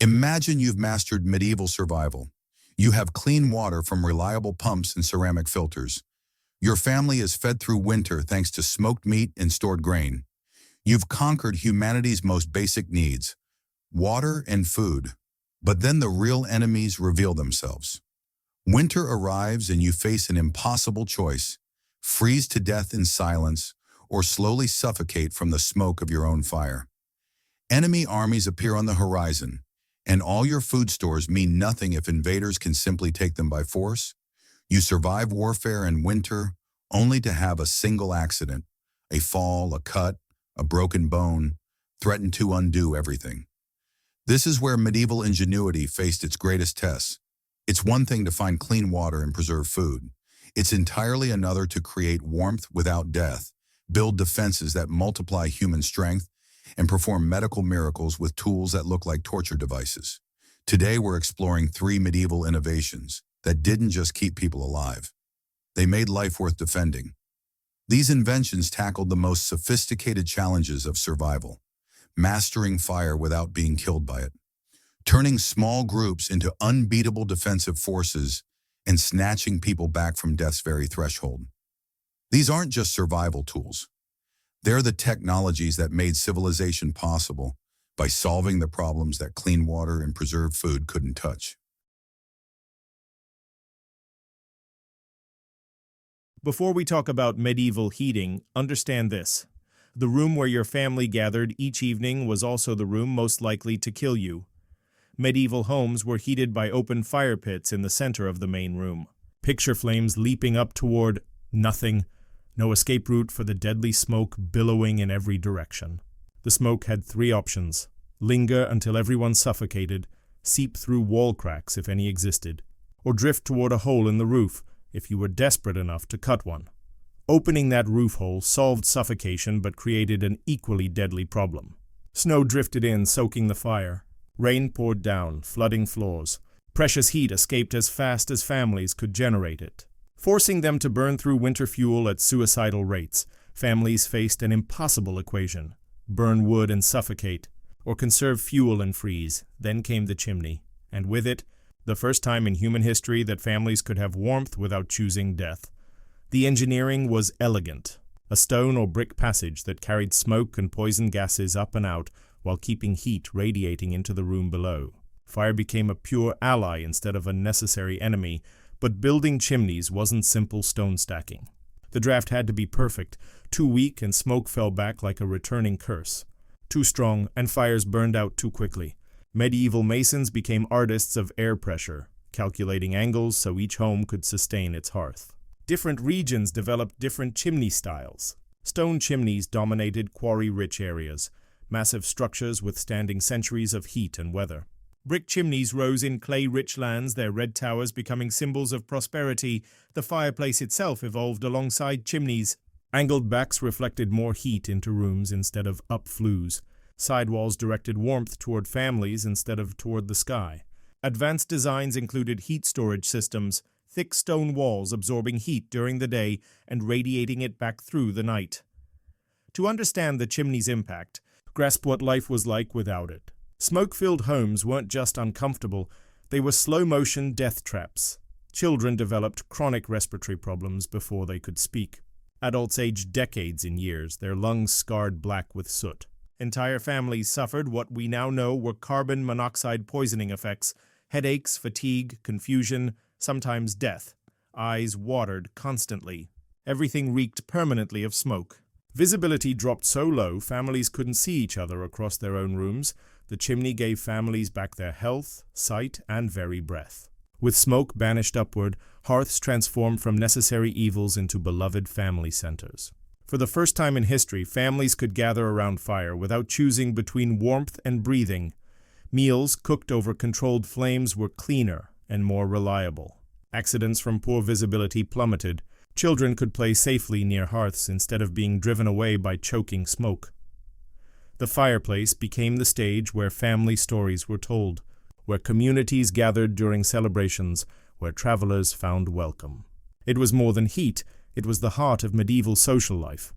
Imagine you've mastered medieval survival. You have clean water from reliable pumps and ceramic filters. Your family is fed through winter thanks to smoked meat and stored grain. You've conquered humanity's most basic needs, water and food. But then the real enemies reveal themselves. Winter arrives and you face an impossible choice: freeze to death in silence or slowly suffocate from the smoke of your own fire. Enemy armies appear on the horizon, and all your food stores mean nothing if invaders can simply take them by force. You survive warfare and winter only to have a single accident, a fall, a cut, a broken bone, threaten to undo everything. This is where medieval ingenuity faced its greatest tests. It's one thing to find clean water and preserve food. It's entirely another to create warmth without death, build defenses that multiply human strength, and perform medical miracles with tools that look like torture devices. Today we're exploring 3 medieval innovations that didn't just keep people alive. They made life worth defending. These inventions tackled the most sophisticated challenges of survival: mastering fire without being killed by it, turning small groups into unbeatable defensive forces, and snatching people back from death's very threshold. These aren't just survival tools. They're the technologies that made civilization possible by solving the problems that clean water and preserved food couldn't touch. Before we talk about medieval heating, understand this. The room where your family gathered each evening was also the room most likely to kill you. Medieval homes were heated by open fire pits in the center of the main room. Picture flames leaping up toward nothing, no escape route for the deadly smoke billowing in every direction. The smoke had 3 options: linger until everyone suffocated, seep through wall cracks if any existed, or drift toward a hole in the roof if you were desperate enough to cut one. Opening that roof hole solved suffocation but created an equally deadly problem. Snow drifted in, soaking the fire. Rain poured down, flooding floors. Precious heat escaped as fast as families could generate it. Forcing them to burn through winter fuel at suicidal rates, families faced an impossible equation: burn wood and suffocate, or conserve fuel and freeze. Then came the chimney, and with it, the first time in human history that families could have warmth without choosing death. The engineering was elegant: a stone or brick passage that carried smoke and poison gases up and out while keeping heat radiating into the room below. Fire became a pure ally instead of a necessary enemy, but building chimneys wasn't simple stone stacking. The draft had to be perfect. Too weak and smoke fell back like a returning curse. Too strong and fires burned out too quickly. Medieval masons became artists of air pressure, calculating angles so each home could sustain its hearth. Different regions developed different chimney styles. Stone chimneys dominated quarry-rich areas, massive structures withstanding centuries of heat and weather. Brick chimneys rose in clay-rich lands, their red towers becoming symbols of prosperity. The fireplace itself evolved alongside chimneys. Angled backs reflected more heat into rooms instead of up flues. Sidewalls directed warmth toward families instead of toward the sky. Advanced designs included heat storage systems, thick stone walls absorbing heat during the day and radiating it back through the night. To understand the chimney's impact, grasp what life was like without it. Smoke-filled homes weren't just uncomfortable, they were slow-motion death traps. Children developed chronic respiratory problems before they could speak. Adults aged decades in years, their lungs scarred black with soot. Entire families suffered what we now know were carbon monoxide poisoning effects: headaches, fatigue, confusion, sometimes death. Eyes watered constantly. Everything reeked permanently of smoke. Visibility dropped so low, families couldn't see each other across their own rooms. The chimney gave families back their health, sight, and very breath. With smoke banished upward, hearths transformed from necessary evils into beloved family centers. For the first time in history, families could gather around fire without choosing between warmth and breathing. Meals cooked over controlled flames were cleaner and more reliable. Accidents from poor visibility plummeted. Children could play safely near hearths instead of being driven away by choking smoke. The fireplace became the stage where family stories were told, where communities gathered during celebrations, where travelers found welcome. It was more than heat, it was the heart of medieval social life.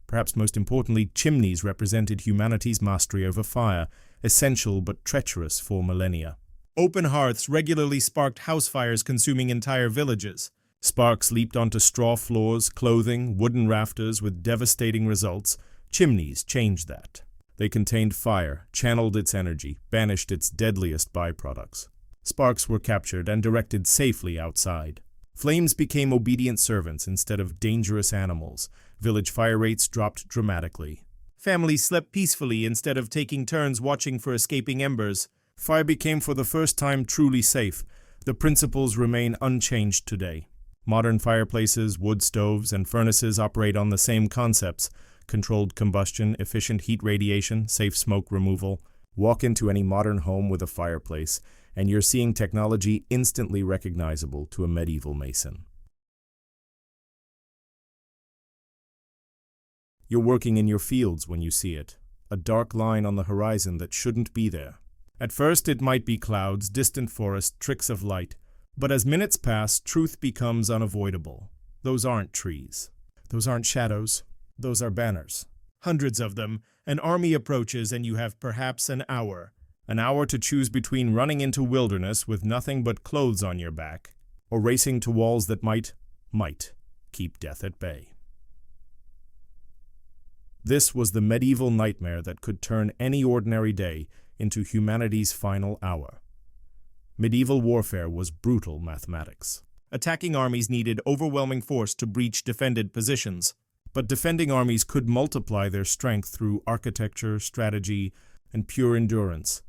Perhaps most importantly, chimneys represented humanity's mastery over fire. essential but treacherous for millennia. Open hearths regularly sparked house fires consuming entire villages. Sparks leaped onto straw floors, clothing, wooden rafters with devastating results. Chimneys changed that. They contained fire, channeled its energy, banished its deadliest byproducts. Sparks were captured and directed safely outside. Flames became obedient servants instead of dangerous animals. Village fire rates dropped dramatically. Families slept peacefully instead of taking turns watching for escaping embers. Fire became for the first time truly safe. The principles remain unchanged today. Modern fireplaces, wood stoves, and furnaces operate on the same concepts: controlled combustion, efficient heat radiation, safe smoke removal. Walk into any modern home with a fireplace, and you're seeing technology instantly recognizable to a medieval mason. You're working in your fields when you see it, a dark line on the horizon that shouldn't be there. At first it might be clouds, distant forest, tricks of light, but as minutes pass, truth becomes unavoidable. Those aren't trees. Those aren't shadows. Those are banners. Hundreds of them. An army approaches and you have perhaps an hour. An hour to choose between running into wilderness with nothing but clothes on your back, or racing to walls that might keep death at bay. This was the medieval nightmare that could turn any ordinary day into humanity's final hour. Medieval warfare was brutal mathematics. Attacking armies needed overwhelming force to breach defended positions, but defending armies could multiply their strength through architecture, strategy, and pure endurance.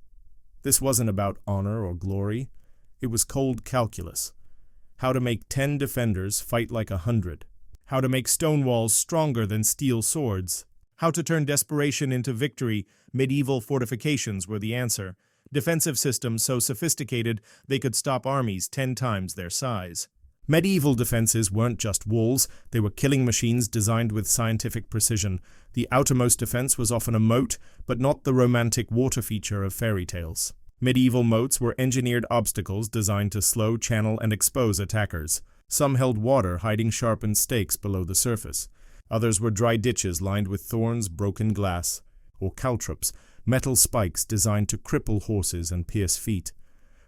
This wasn't about honor or glory. It was cold calculus. How to make 10 defenders fight like 100. How to make stone walls stronger than steel swords. How to turn desperation into victory. Medieval fortifications were the answer. Defensive systems so sophisticated they could stop armies 10 times their size. Medieval defenses weren't just walls, they were killing machines designed with scientific precision. The outermost defense was often a moat, but not the romantic water feature of fairy tales. Medieval moats were engineered obstacles designed to slow, channel, and expose attackers. Some held water, hiding sharpened stakes below the surface. Others were dry ditches lined with thorns, broken glass, or caltrops, metal spikes designed to cripple horses and pierce feet.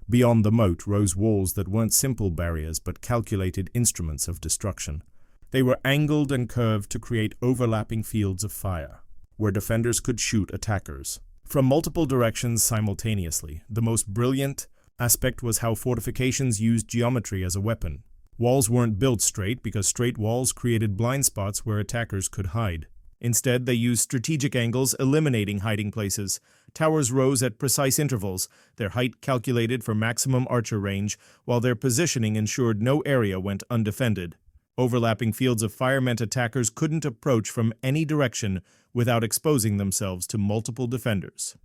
Beyond the moat rose walls that weren't simple barriers but calculated instruments of destruction. They were angled and curved to create overlapping fields of fire, where defenders could shoot attackers from multiple directions simultaneously. The most brilliant aspect was how fortifications used geometry as a weapon. Walls weren't built straight because straight walls created blind spots where attackers could hide. Instead, they used strategic angles, eliminating hiding places. Towers rose at precise intervals, their height calculated for maximum archer range, while their positioning ensured no area went undefended. Overlapping fields of fire meant attackers couldn't approach from any direction without exposing themselves to multiple defenders.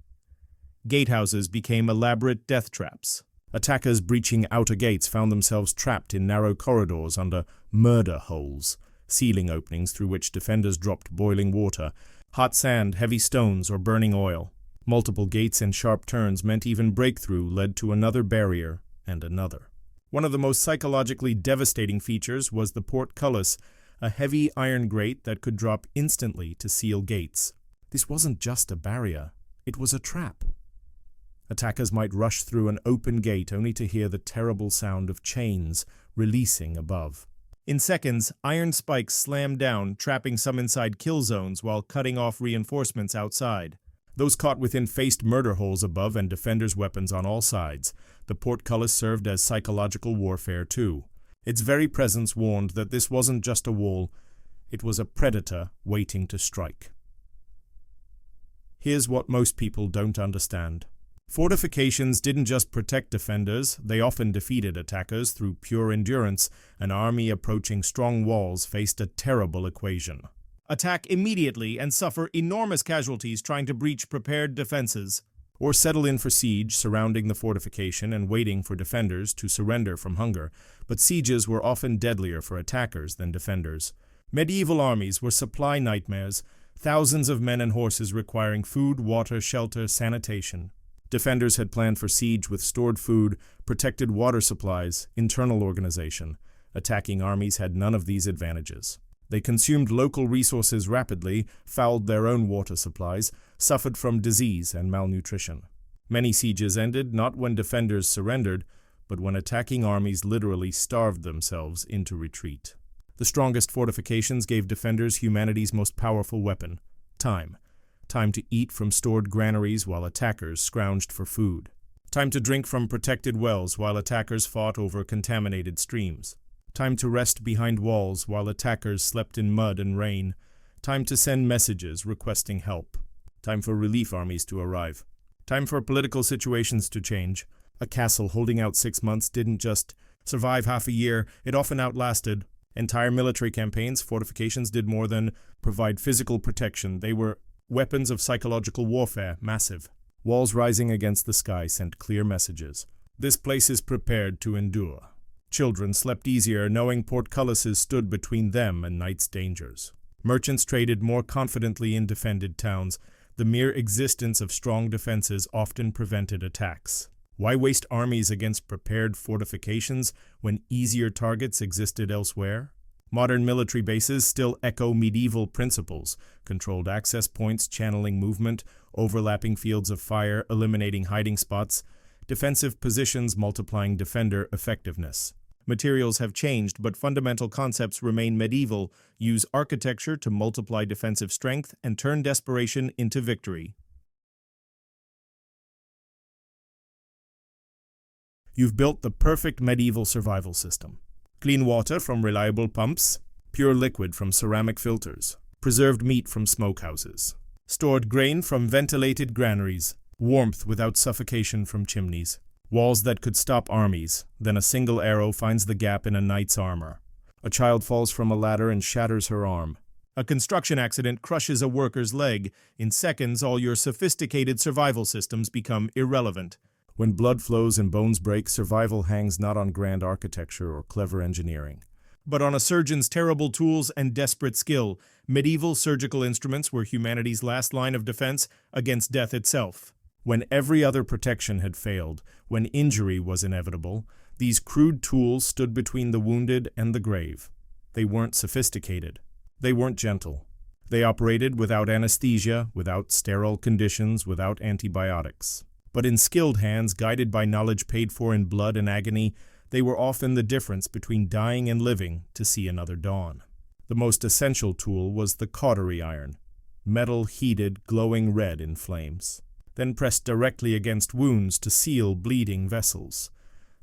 Gatehouses became elaborate death traps. Attackers breaching outer gates found themselves trapped in narrow corridors under murder holes, ceiling openings through which defenders dropped boiling water, hot sand, heavy stones, or burning oil. Multiple gates and sharp turns meant even breakthrough led to another barrier and another. One of the most psychologically devastating features was the portcullis, a heavy iron grate that could drop instantly to seal gates. This wasn't just a barrier, it was a trap. Attackers might rush through an open gate only to hear the terrible sound of chains releasing above. In seconds, iron spikes slammed down, trapping some inside kill zones while cutting off reinforcements outside. Those caught within faced murder holes above and defenders' weapons on all sides. The portcullis served as psychological warfare too. Its very presence warned that this wasn't just a wall, it was a predator waiting to strike. Here's what most people don't understand. Fortifications didn't just protect defenders, they often defeated attackers through pure endurance. An army approaching strong walls faced a terrible equation. Attack immediately and suffer enormous casualties trying to breach prepared defenses, or settle in for siege surrounding the fortification and waiting for defenders to surrender from hunger. But sieges were often deadlier for attackers than defenders. Medieval armies were supply nightmares, thousands of men and horses requiring food, water, shelter, sanitation. Defenders had planned for siege with stored food, protected water supplies, internal organization. Attacking armies had none of these advantages. They consumed local resources rapidly, fouled their own water supplies, suffered from disease and malnutrition. Many sieges ended not when defenders surrendered, but when attacking armies literally starved themselves into retreat. The strongest fortifications gave defenders humanity's most powerful weapon: time. Time to eat from stored granaries while attackers scrounged for food. Time to drink from protected wells while attackers fought over contaminated streams. Time to rest behind walls while attackers slept in mud and rain. Time to send messages requesting help. Time for relief armies to arrive. Time for political situations to change. A castle holding out 6 months didn't just survive half a year, it often outlasted. Entire military campaigns, fortifications did more than provide physical protection. They were weapons of psychological warfare, massive. Walls rising against the sky sent clear messages. This place is prepared to endure. Children slept easier knowing portcullises stood between them and night's dangers. Merchants traded more confidently in defended towns. The mere existence of strong defenses often prevented attacks. Why waste armies against prepared fortifications when easier targets existed elsewhere? Modern military bases still echo medieval principles: controlled access points, channeling movement, overlapping fields of fire, eliminating hiding spots, defensive positions multiplying defender effectiveness. Materials have changed, but fundamental concepts remain medieval. Use architecture to multiply defensive strength and turn desperation into victory. You've built the perfect medieval survival system. Clean water from reliable pumps, pure liquid from ceramic filters, preserved meat from smokehouses, stored grain from ventilated granaries, warmth without suffocation from chimneys, walls that could stop armies. Then a single arrow finds the gap in a knight's armor. A child falls from a ladder and shatters her arm. A construction accident crushes a worker's leg. In seconds, all your sophisticated survival systems become irrelevant. When blood flows and bones break, survival hangs not on grand architecture or clever engineering, but on a surgeon's terrible tools and desperate skill. Medieval surgical instruments were humanity's last line of defense against death itself. When every other protection had failed, when injury was inevitable, these crude tools stood between the wounded and the grave. They weren't sophisticated. They weren't gentle. They operated without anesthesia, without sterile conditions, without antibiotics. But in skilled hands, guided by knowledge paid for in blood and agony, they were often the difference between dying and living to see another dawn. The most essential tool was the cautery iron, metal heated, glowing red in flames, then pressed directly against wounds to seal bleeding vessels.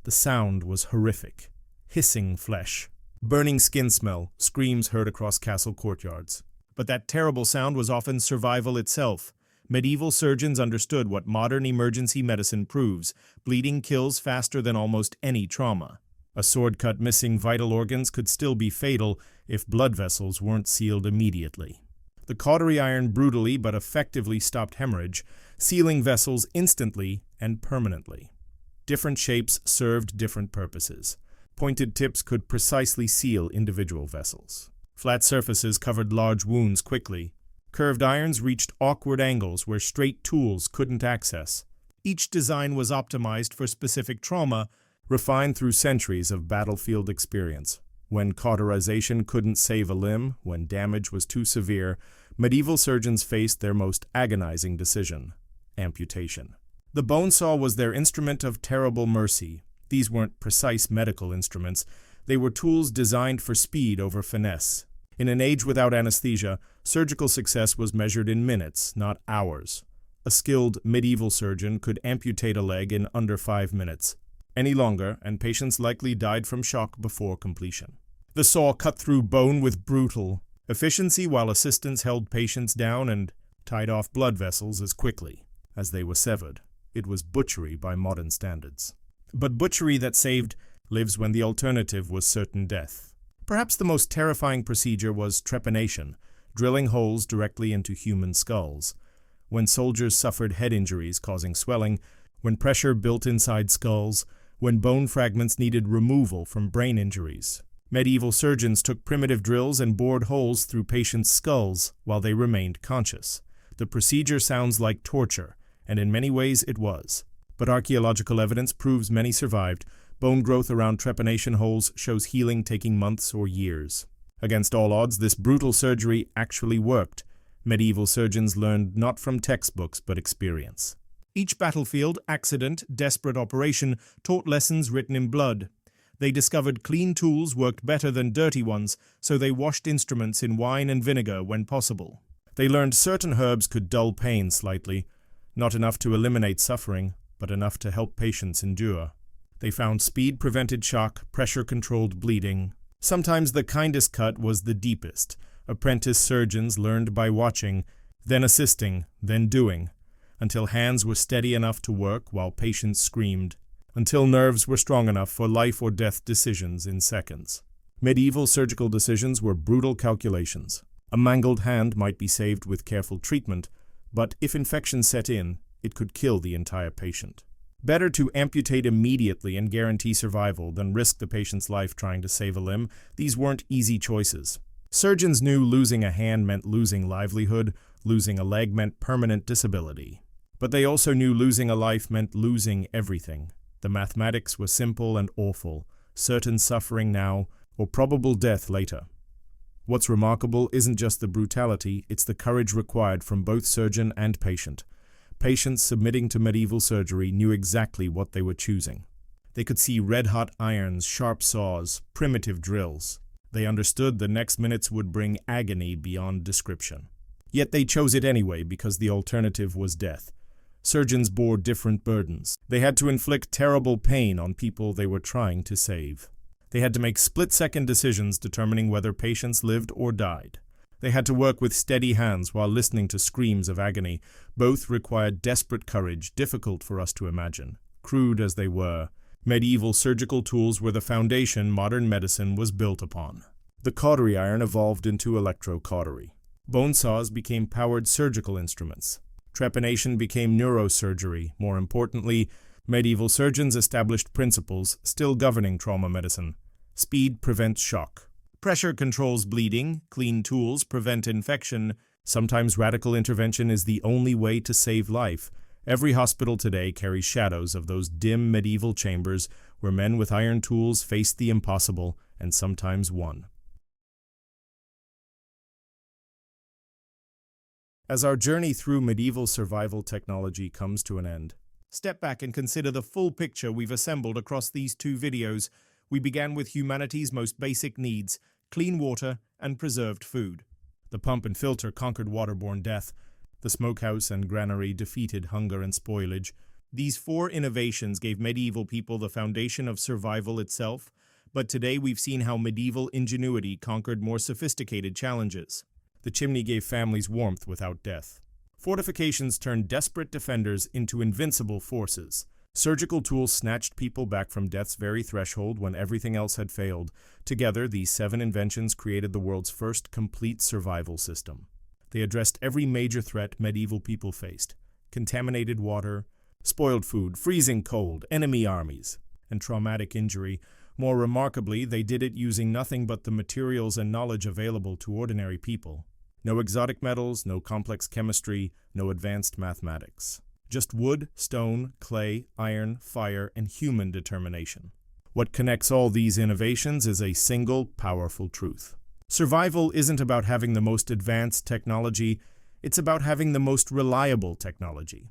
The sound was horrific: hissing flesh, burning skin smell, screams heard across castle courtyards. But that terrible sound was often survival itself. Medieval surgeons understood what modern emergency medicine proves: bleeding kills faster than almost any trauma. A sword cut missing vital organs could still be fatal if blood vessels weren't sealed immediately. The cautery iron brutally but effectively stopped hemorrhage, sealing vessels instantly and permanently. Different shapes served different purposes. Pointed tips could precisely seal individual vessels. Flat surfaces covered large wounds quickly. Curved irons reached awkward angles where straight tools couldn't access. Each design was optimized for specific trauma, refined through centuries of battlefield experience. When cauterization couldn't save a limb, when damage was too severe, medieval surgeons faced their most agonizing decision: amputation. The bone saw was their instrument of terrible mercy. These weren't precise medical instruments. They were tools designed for speed over finesse. In an age without anesthesia, surgical success was measured in minutes, not hours. A skilled medieval surgeon could amputate a leg in under 5 minutes. Any longer, and patients likely died from shock before completion. The saw cut through bone with brutal efficiency, while assistants held patients down and tied off blood vessels as quickly as they were severed. It was butchery by modern standards. But butchery that saved lives when the alternative was certain death. Perhaps the most terrifying procedure was trepanation, drilling holes directly into human skulls. When soldiers suffered head injuries causing swelling, when pressure built inside skulls, when bone fragments needed removal from brain injuries, medieval surgeons took primitive drills and bored holes through patients' skulls while they remained conscious. The procedure sounds like torture, and in many ways it was. But archaeological evidence proves many survived. Bone growth around trepanation holes shows healing taking months or years. Against all odds, this brutal surgery actually worked. Medieval surgeons learned not from textbooks but experience. Each battlefield, accident, desperate operation taught lessons written in blood. They discovered clean tools worked better than dirty ones, so they washed instruments in wine and vinegar when possible. They learned certain herbs could dull pain slightly, not enough to eliminate suffering, but enough to help patients endure. They found speed prevented shock, pressure controlled bleeding. Sometimes the kindest cut was the deepest. Apprentice surgeons learned by watching, then assisting, then doing, until hands were steady enough to work while patients screamed, until nerves were strong enough for life or death decisions in seconds. Medieval surgical decisions were brutal calculations. A mangled hand might be saved with careful treatment, but if infection set in, it could kill the entire patient. Better to amputate immediately and guarantee survival than risk the patient's life trying to save a limb. These weren't easy choices. Surgeons knew losing a hand meant losing livelihood, losing a leg meant permanent disability. But they also knew losing a life meant losing everything. The mathematics were simple and awful, certain suffering now, or probable death later. What's remarkable isn't just the brutality, it's the courage required from both surgeon and patient. Patients submitting to medieval surgery knew exactly what they were choosing. They could see red-hot irons, sharp saws, primitive drills. They understood the next minutes would bring agony beyond description. Yet they chose it anyway because the alternative was death. Surgeons bore different burdens. They had to inflict terrible pain on people they were trying to save. They had to make split-second decisions determining whether patients lived or died. They had to work with steady hands while listening to screams of agony. Both required desperate courage, difficult for us to imagine. Crude as they were, medieval surgical tools were the foundation modern medicine was built upon. The cautery iron evolved into electro-cautery. Bone saws became powered surgical instruments. Trepanation became neurosurgery. More importantly, medieval surgeons established principles still governing trauma medicine. Speed prevents shock. Pressure controls bleeding, clean tools prevent infection. Sometimes radical intervention is the only way to save life. Every hospital today carries shadows of those dim medieval chambers where men with iron tools faced the impossible and sometimes won. As our journey through medieval survival technology comes to an end, step back and consider the full picture we've assembled across these two videos. We began with humanity's most basic needs: clean water and preserved food. The pump and filter conquered waterborne death. The smokehouse and granary defeated hunger and spoilage. These four innovations gave medieval people the foundation of survival itself, but today we've seen how medieval ingenuity conquered more sophisticated challenges. The chimney gave families warmth without death. Fortifications turned desperate defenders into invincible forces. Surgical tools snatched people back from death's very threshold when everything else had failed. Together, these 7 inventions created the world's first complete survival system. They addressed every major threat medieval people faced: contaminated water, spoiled food, freezing cold, enemy armies, and traumatic injury. More remarkably, they did it using nothing but the materials and knowledge available to ordinary people. No exotic metals, no complex chemistry, no advanced mathematics. Just wood, stone, clay, iron, fire, and human determination. What connects all these innovations is a single, powerful truth. Survival isn't about having the most advanced technology, it's about having the most reliable technology.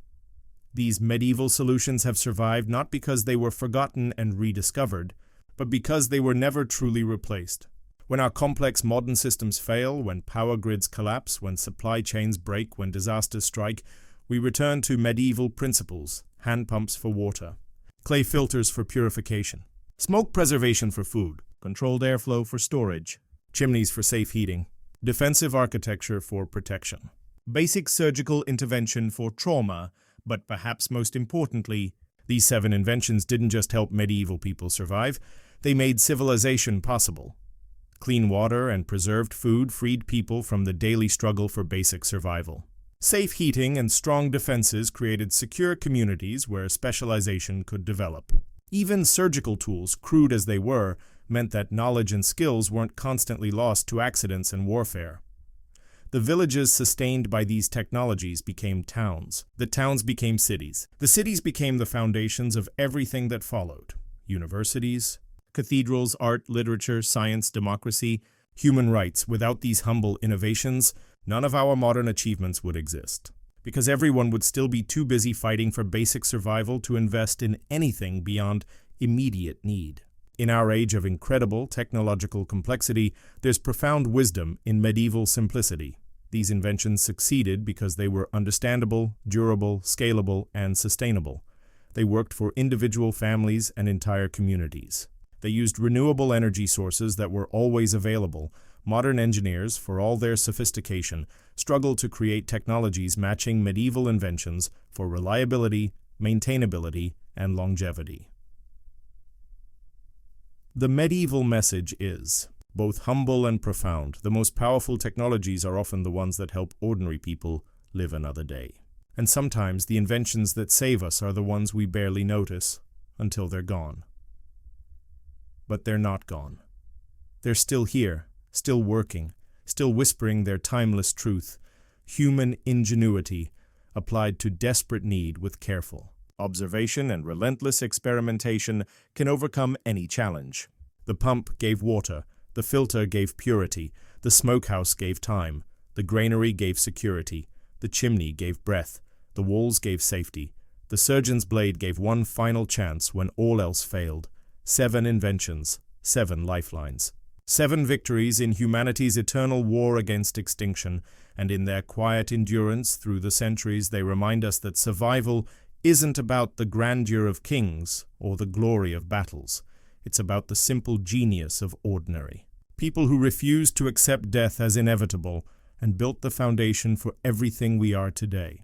These medieval solutions have survived not because they were forgotten and rediscovered, but because they were never truly replaced. When our complex modern systems fail, when power grids collapse, when supply chains break, when disasters strike, we return to medieval principles: hand pumps for water, clay filters for purification, smoke preservation for food, controlled airflow for storage, chimneys for safe heating, defensive architecture for protection, basic surgical intervention for trauma, but perhaps most importantly, these 7 inventions didn't just help medieval people survive, they made civilization possible. Clean water and preserved food freed people from the daily struggle for basic survival. Safe heating and strong defenses created secure communities where specialization could develop. Even surgical tools, crude as they were, meant that knowledge and skills weren't constantly lost to accidents and warfare. The villages sustained by these technologies became towns. The towns became cities. The cities became the foundations of everything that followed: universities, cathedrals, art, literature, science, democracy. Human rights. Without these humble innovations, none of our modern achievements would exist. Because everyone would still be too busy fighting for basic survival to invest in anything beyond immediate need. In our age of incredible technological complexity, there's profound wisdom in medieval simplicity. These inventions succeeded because they were understandable, durable, scalable, and sustainable. They worked for individual families and entire communities. They used renewable energy sources that were always available. Modern engineers, for all their sophistication, struggle to create technologies matching medieval inventions for reliability, maintainability, and longevity. The medieval message is both humble and profound. The most powerful technologies are often the ones that help ordinary people live another day. And sometimes the inventions that save us are the ones we barely notice until they're gone. But they're not gone. They're still here, still working, still whispering their timeless truth, human ingenuity applied to desperate need with careful observation and relentless experimentation can overcome any challenge. The pump gave water, the filter gave purity, the smokehouse gave time, the granary gave security, the chimney gave breath, the walls gave safety, the surgeon's blade gave one final chance when all else failed. 7 inventions, 7 lifelines. 7 victories in humanity's eternal war against extinction, and in their quiet endurance through the centuries they remind us that survival isn't about the grandeur of kings or the glory of battles. It's about the simple genius of ordinary. People who refused to accept death as inevitable and built the foundation for everything we are today.